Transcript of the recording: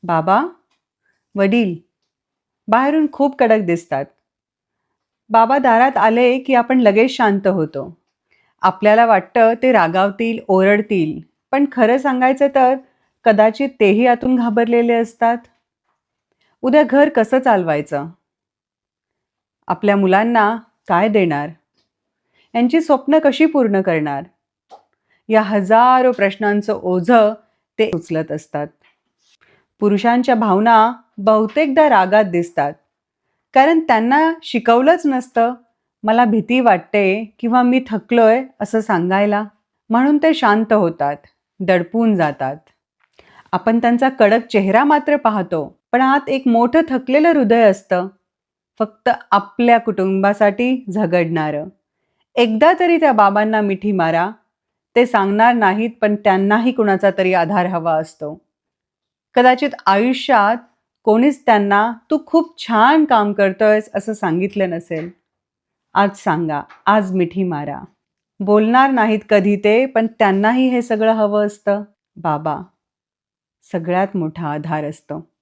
बाबा, वडील बाहेरून खूप कडक दिसतात. बाबा दारात आले की आपण लगेच शांत होतो. आपल्याला वाटतं ते रागावतील, ओरडतील. पण खरं सांगायचं तर कदाचित तेही आतून घाबरलेले असतात. उद्या घर कसं चालवायचं? आपल्या मुलांना काय देणार? यांची स्वप्न कशी पूर्ण करणार? या हजारो प्रश्नांचं ओझं ते उचलत असतात. पुरुषांच्या भावना बहुतेकदा रागात दिसतात. कारण त्यांना शिकवलंच नसतं, मला भीती वाटते किंवा मी थकलोय असं सांगायला. म्हणून ते शांत होतात, दडपून जातात. आपण त्यांचा कडक चेहरा मात्र पाहतो, पण आत एक मोठं थकलेलं हृदय असतं. फक्त आपल्या कुटुंबासाठी झगडणारं. एकदा तरी त्या बाबांना मिठी मारा. ते सांगणार नाहीत, पण त्यांनाही कुणाचा तरी आधार हवा असतो. कदाचित आयुष्यात कोणीच त्यांना तू खूप छान काम करतोयस असं सांगितलं नसेल. आज सांगा, आज मिठी मारा. बोलणार नाहीत कधी ते, पण त्यांनाही हे सगळं हवं असतं. बाबा सगळ्यात मोठा आधार असतो.